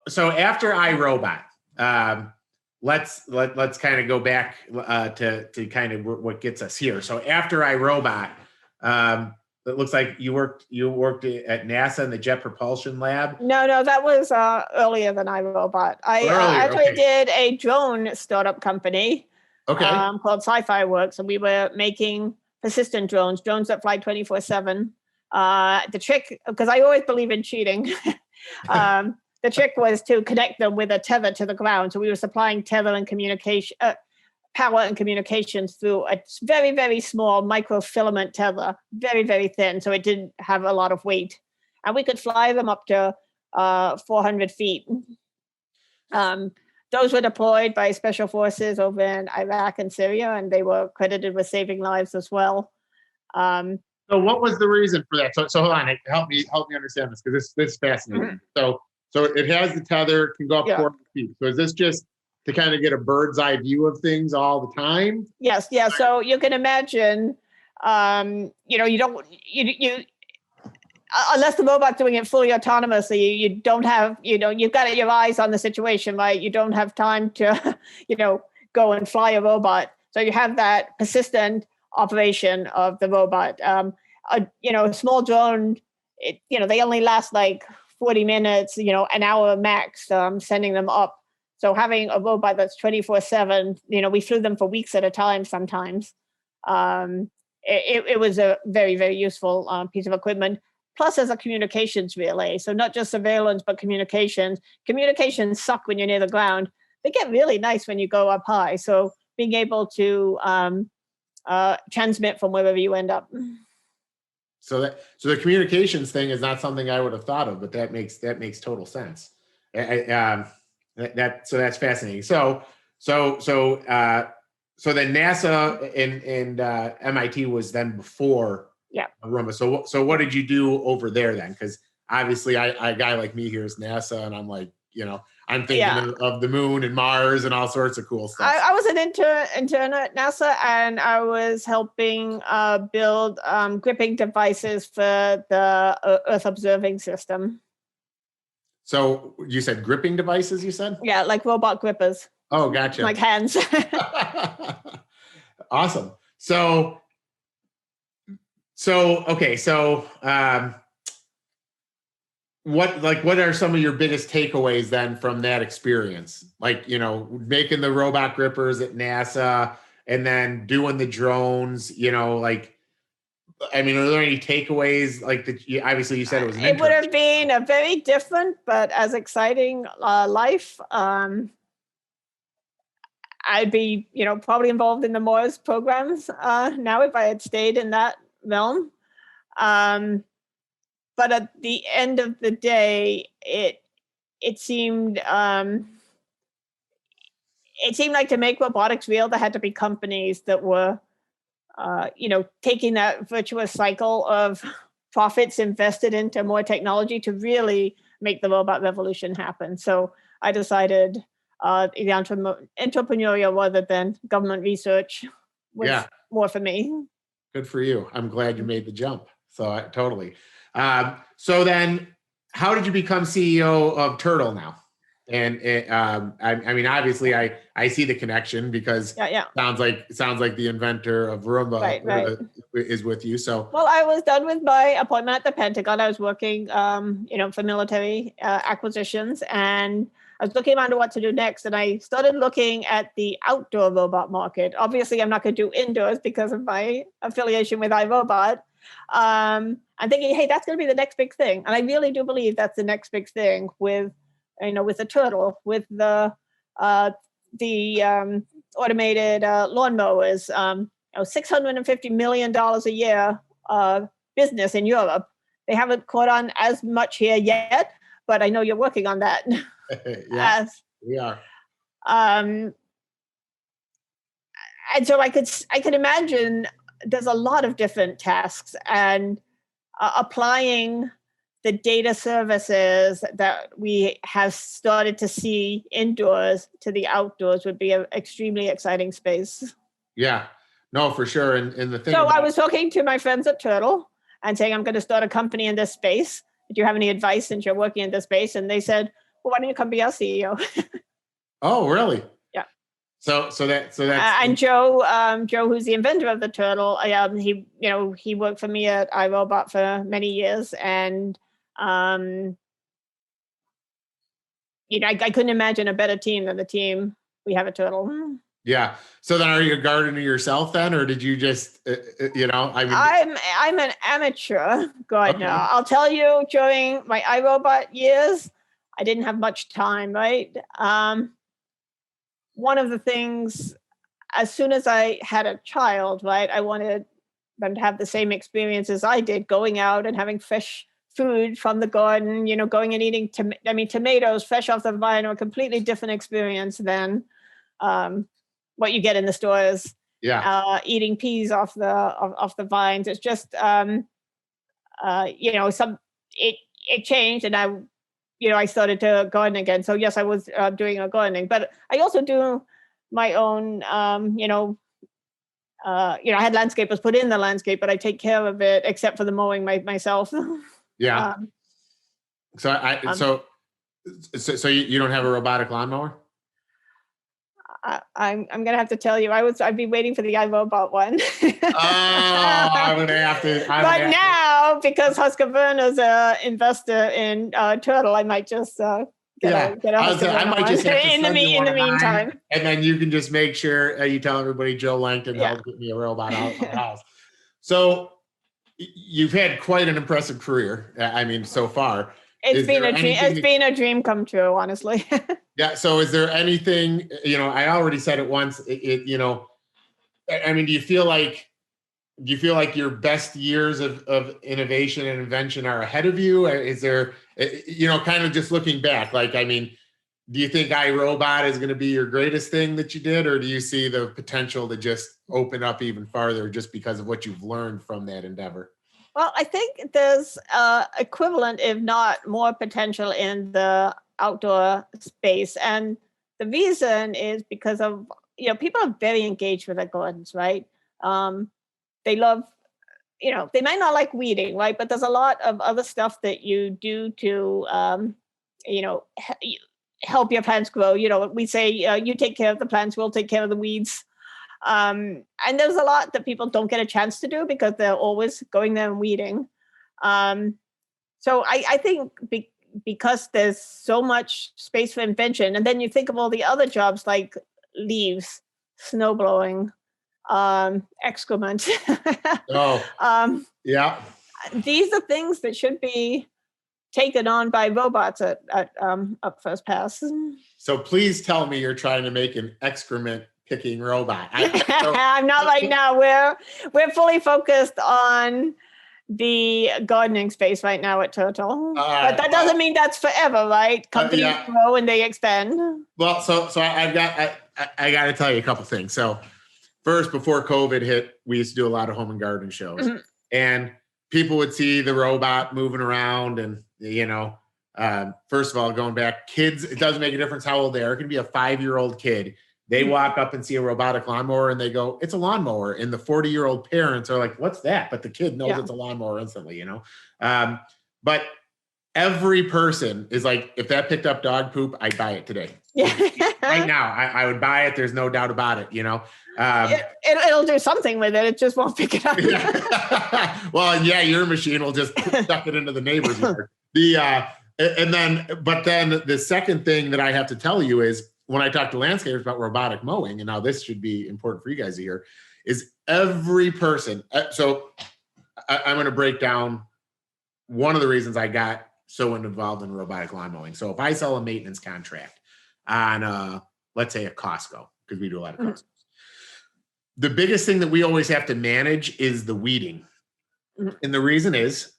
so after iRobot, let's kind of go back to kind of what gets us here. So after iRobot, it looks like you worked at NASA in the Jet Propulsion Lab. No, that was earlier than iRobot. I actually did a drone startup company called Sci-Fi Works, and we were making persistent drones that fly 24/7. The trick, because I always believe in cheating, the trick was to connect them with a tether to the ground. So we were supplying tether and communication, power and communications through a very, very small microfilament tether, very, very thin. So it didn't have a lot of weight. And we could fly them up to 400 feet. Those were deployed by special forces over in Iraq and Syria, and they were credited with saving lives as well. So what was the reason for that? So hold on, help me understand this, because this is fascinating. Mm-hmm. So it has the tether, can go up 400 feet. So is this just to kind of get a bird's eye view of things all the time? Yes, yeah. So you can imagine, you unless the robot's doing it fully autonomously, you don't have, you've got your eyes on the situation, right? You don't have time to, go and fly a robot. So you have that persistent operation of the robot. A small drone, they only last like 40 minutes, an hour max, sending them up. So having a robot that's 24/7, we flew them for weeks at a time sometimes. It was a very, very useful piece of equipment. Plus, as a communications relay. So not just surveillance, but communications. Communications suck when you're near the ground. They get really nice when you go up high. So being able to transmit from wherever you end up. So the communications thing is not something I would have thought of, but that makes total sense. So that's fascinating. So then NASA and MIT was then before Roomba. So what did you do over there then? Because obviously a guy like me hears NASA and I'm like, I'm thinking of the moon and Mars and all sorts of cool stuff. I was an intern at NASA, and I was helping build gripping devices for the Earth observing system. So you said gripping devices, you said? Yeah, like robot grippers. Oh, gotcha. Like hands. Awesome. So what are some of your biggest takeaways then from that experience? Like, making the robot grippers at NASA and then doing the drones, are there any takeaways obviously you said it was an it would have been a very different but as exciting life. I'd be, probably involved in the Mars programs now if I had stayed in that realm. But at the end of the day, it seemed like to make robotics real, there had to be companies that were, taking that virtuous cycle of profits invested into more technology to really make the robot revolution happen. So I decided the entrepreneurial rather than government research was more for me. Good for you. I'm glad you made the jump. So totally. So then how did you become CEO of Turtle now? And obviously I see the connection because it sounds like the inventor of Roomba is with you. So, well, I was done with my appointment at the Pentagon. I was working, for military acquisitions, and I was looking around to what to do next. And I started looking at the outdoor robot market. Obviously, I'm not going to do indoors because of my affiliation with iRobot. I'm thinking, hey, that's going to be the next big thing. And I really do believe that's the next big thing with the Turtle, with the automated lawnmowers, $650 million a year business in Europe. They haven't caught on as much here yet, but I know you're working on that. We are. And so I could imagine there's a lot of different tasks, and applying the data services that we have started to see indoors to the outdoors would be an extremely exciting space. Yeah, no, for sure. And the thing. So I was talking to my friends at Turtle and saying, I'm going to start a company in this space. Do you have any advice since you're working in this space? And they said, Well, why don't you come be our CEO? Oh, really? Yeah. So that's and Joe, who's the inventor of the turtle, he worked for me at iRobot for many years, and I couldn't imagine a better team than the team we have at Turtle. Yeah. So then, are you a gardener yourself then, or did you just, I'm an amateur gardener. Okay. I'll tell you, during my iRobot years, I didn't have much time, right? One of the things, as soon as I had a child, right, I wanted them to have the same experience as I did, going out and having fresh food from the garden, going and eating, tomatoes fresh off the vine are a completely different experience than what you get in the stores. Yeah. Eating peas off the vines. It's just, it changed, and I started to garden again. So yes, I was doing gardening, but I also do my own, I had landscapers put in the landscape, but I take care of it except for the mowing myself. Yeah. So you don't have a robotic lawnmower? I'm gonna have to tell you, I've been waiting for the iRobot one. I'm gonna have to. Now, because Husqvarna's an investor in Turtle, I might just get a Husqvarna just have to in the meantime. And then you can just make sure you tell everybody Joe Langton helped get me a robot out of the house. So you've had quite an impressive career. So far. It's been a dream come true, honestly. Yeah. So is there anything, I already said it once, do you feel like your best years of innovation and invention are ahead of you? Is there, kind of just looking back, do you think iRobot is going to be your greatest thing that you did, or do you see the potential to just open up even farther just because of what you've learned from that endeavor? Well, I think there's equivalent, if not more, potential in the outdoor space. And the reason is because of, people are very engaged with their gardens, right? They love, they might not like weeding, right? But there's a lot of other stuff that you do to, help your plants grow. We say, you take care of the plants, we'll take care of the weeds. And there's a lot that people don't get a chance to do because they're always going there and weeding. So I think because there's so much space for invention, and then you think of all the other jobs like leaves, snow blowing, excrement. Yeah. These are things that should be taken on by robots at up First Pass. So please tell me you're trying to make an excrement picking robot. I'm not right now. We're fully focused on the gardening space right now at Turtle. But that doesn't mean that's forever, right? Companies grow and they expand. Well, so I got to tell you a couple things. So first, before COVID hit, we used to do a lot of home and garden shows, and people would see the robot moving around, and first of all, going back, kids, it doesn't make a difference how old they are. It can be a 5-year-old kid. They walk up and see a robotic lawnmower and they go, it's a lawnmower. And the 40-year-old parents are like, what's that? But the kid knows it's a lawnmower instantly, But every person is like, if that picked up dog poop, I'd buy it today. Right now, I would buy it. There's no doubt about it, It'll do something with it. It just won't pick it up. Well, your machine will just stuck it into the neighbor's yard. But then the second thing that I have to tell you is, when I talk to landscapers about robotic mowing, and now this should be important for you guys to hear, is every person. So I'm going to break down one of the reasons I got so involved in robotic lawn mowing. So if I sell a maintenance contract on, let's say, a Costco, because we do a lot of Costco, the biggest thing that we always have to manage is the weeding. And the reason is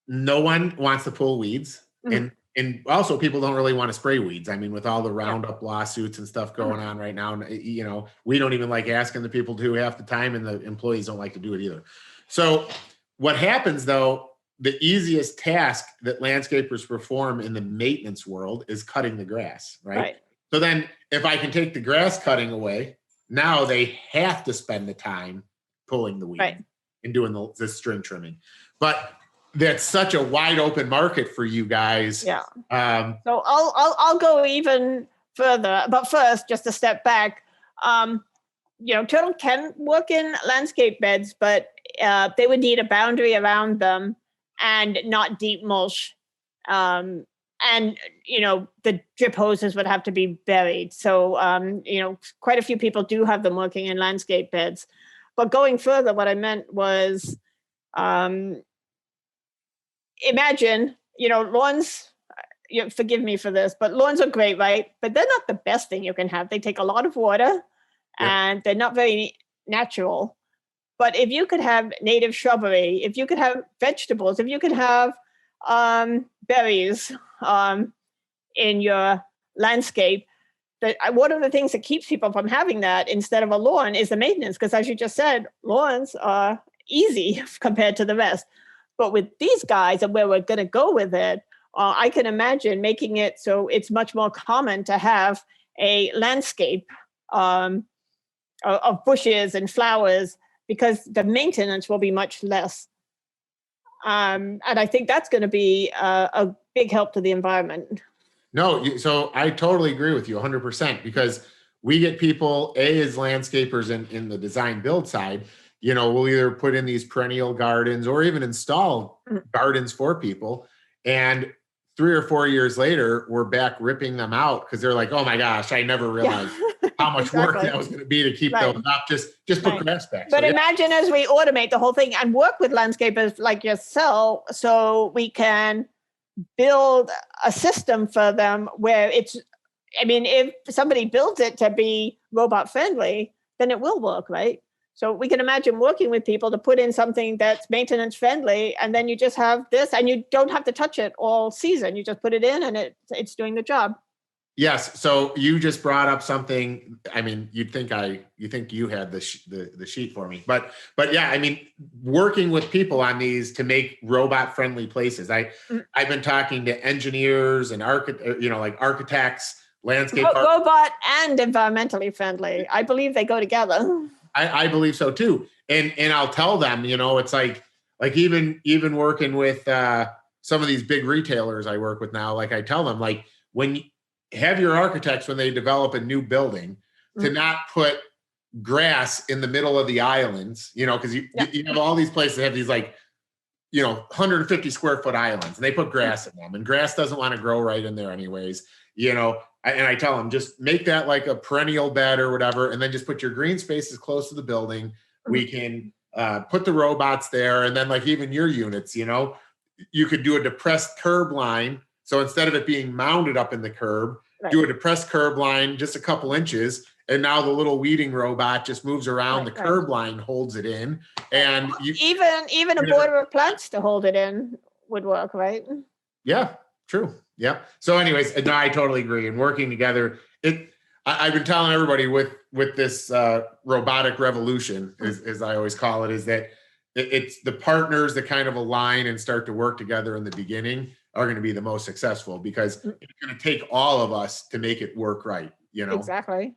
no one wants to pull weeds. And also, people don't really want to spray weeds. With all the Roundup lawsuits and stuff going on right now, we don't even like asking the people to half the time, and the employees don't like to do it either. So what happens, though, the easiest task that landscapers perform in the maintenance world is cutting the grass, right? So then if I can take the grass cutting away, now they have to spend the time pulling the weed and doing the string trimming. But that's such a wide open market for you guys. Yeah. So I'll go even further, but first, just a step back. Turtle can work in landscape beds, but they would need a boundary around them and not deep mulch. And the drip hoses would have to be buried. So quite a few people do have them working in landscape beds. But going further, what I meant was, imagine, lawns, forgive me for this, but lawns are great, right? But they're not the best thing you can have. They take a lot of water and they're not very natural. But if you could have native shrubbery, if you could have vegetables, if you could have berries in your landscape, one of the things that keeps people from having that instead of a lawn is the maintenance. Because as you just said, lawns are easy compared to the rest. But with these guys and where we're going to go with it, I can imagine making it so it's much more common to have a landscape of bushes and flowers, because the maintenance will be much less. And I think that's going to be a big help to the environment. No, so I totally agree with you 100%, because we get people, as landscapers in the design build side, we'll either put in these perennial gardens or even install gardens for people. And 3 or 4 years later, we're back ripping them out because they're like, oh my gosh, I never realized how much work that was going to be to keep those up. Just put grass back. But imagine as we automate the whole thing and work with landscapers like yourself, so we can build a system for them where if somebody builds it to be robot friendly, then it will work, right? So we can imagine working with people to put in something that's maintenance friendly, and then you just have this, and you don't have to touch it all season. You just put it in, and it's doing the job. Yes. So you just brought up something. I mean, you think you had the sheet for me, but yeah, working with people on these to make robot friendly places. I've been talking to engineers and architects, landscape robot and environmentally friendly. I believe they go together. I believe so too. And I'll tell them, it's like even working with some of these big retailers I work with now, like I tell them, like, when you have your architects, when they develop a new building, to not put grass in the middle of the islands, because you have all these places that have these 150 square foot islands, and they put grass in them, and grass doesn't want to grow right in there anyways, And I tell them, just make that like a perennial bed or whatever, and then just put your green spaces close to the building. We can put the robots there, and then like even your units, you could do a depressed curb line. So instead of it being mounted up in the curb, do a depressed curb line just a couple inches, and now the little weeding robot just moves around the curb line, holds it in, and even a border of plants to hold it in would work, right? Yeah, true. Yeah. So anyways, no, I totally agree. And working together, I've been telling everybody with this robotic revolution, as I always call it, is that it's the partners that kind of align and start to work together in the beginning are going to be the most successful, because it's going to take all of us to make it work right. Exactly.